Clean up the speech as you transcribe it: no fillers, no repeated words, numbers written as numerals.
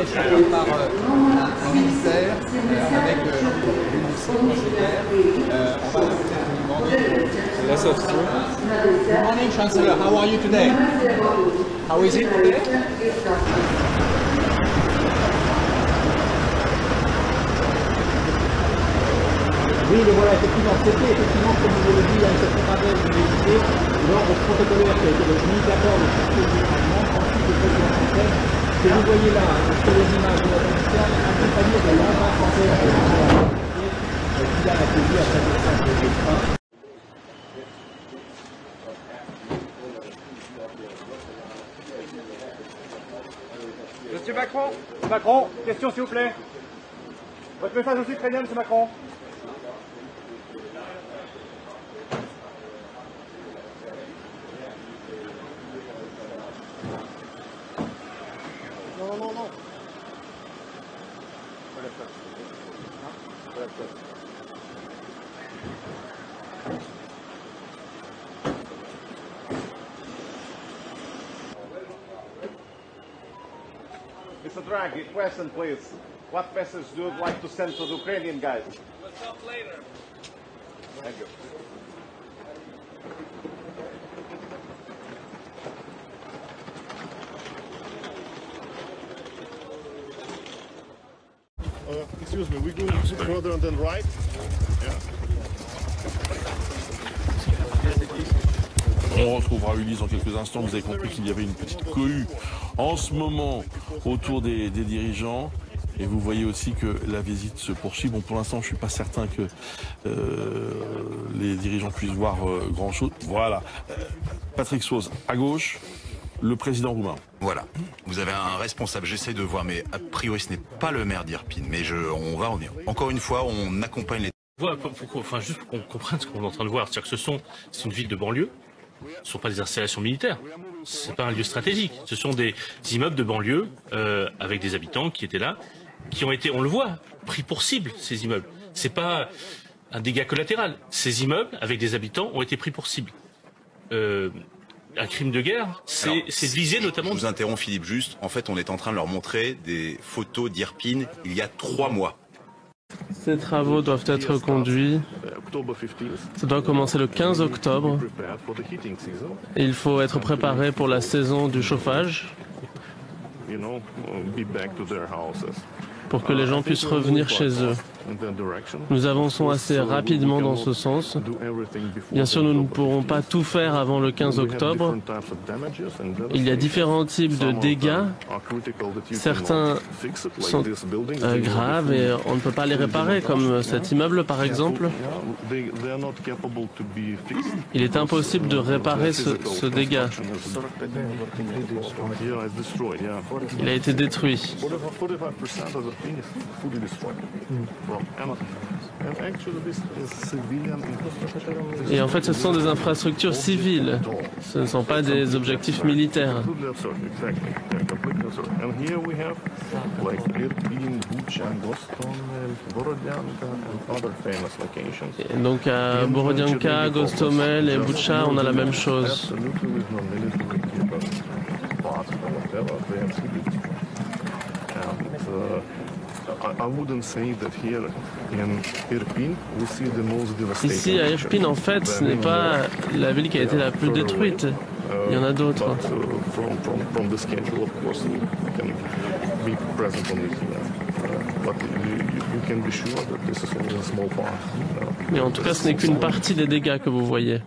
installé par un militaire avec une secrétaire. On va peut-être lui demander. Let's hope so. Good morning, Chancellor. How are you today? How is it today? Oui, le voilà, effectivement, c'était effectivement, comme vous l'avez dit, il y a une certaine rappel de l'unité l'ordre protocolaire qui a été mis d'accord le chef du gouvernement, ensuite le président français, que vous voyez là, sur les images de la Pakistan, accompagné de l'envoi français qui a accueilli à travers ça le train. Monsieur Macron, Macron, question s'il vous plaît. Votre message aux Ukrainiens, Monsieur Macron. Non, non, non. Mr. Draghi, question please. What message do you like to send to the Ukrainian guys? We'll talk later. Thank you. Excuse me, we go further and then right? Yeah. On retrouvera Ulysse dans quelques instants. Vous avez compris qu'il y avait une petite cohue en ce moment autour des dirigeants. Et vous voyez aussi que la visite se poursuit. Bon, pour l'instant, je suis pas certain que les dirigeants puissent voir grand-chose. Voilà. Patrick Sauze, à gauche, le président roumain. Voilà. Vous avez un responsable, j'essaie de voir, mais a priori ce n'est pas le maire d'Irpine. Mais on va revenir. Encore une fois, on accompagne les... Enfin, juste pour qu'on comprenne ce qu'on est en train de voir, c'est-à-dire que c'est une ville de banlieue, ce ne sont pas des installations militaires, c'est pas un lieu stratégique, ce sont des immeubles de banlieue avec des habitants qui étaient là, qui ont été, on le voit, pris pour cible, ces immeubles. C'est pas un dégât collatéral. Ces immeubles, avec des habitants, ont été pris pour cible. Un crime de guerre, c'est visé notamment... Je vous interromps Philippe juste, en fait on est en train de leur montrer des photos d'Irpine il y a 3 mois. Ces travaux doivent être conduits. Ça doit commencer le 15 octobre. Et il faut être préparé pour la saison du chauffage, pour que les gens puissent revenir chez eux. Nous avançons assez rapidement dans ce sens. Bien sûr, nous ne pourrons pas tout faire avant le 15 octobre. Il y a différents types de dégâts. Certains sont graves et on ne peut pas les réparer, comme cet immeuble par exemple. Il est impossible de réparer ce dégât. Il a été détruit. Et en fait, ce sont des infrastructures civiles. Ce ne sont pas des objectifs militaires. Et donc à Borodianka, Gostomel et Butcha, on a la même chose. Ici à Irpine, en fait, ce n'est pas la ville qui a été la plus détruite. Il y en a d'autres. Mais en tout cas, ce n'est qu'une partie des dégâts que vous voyez.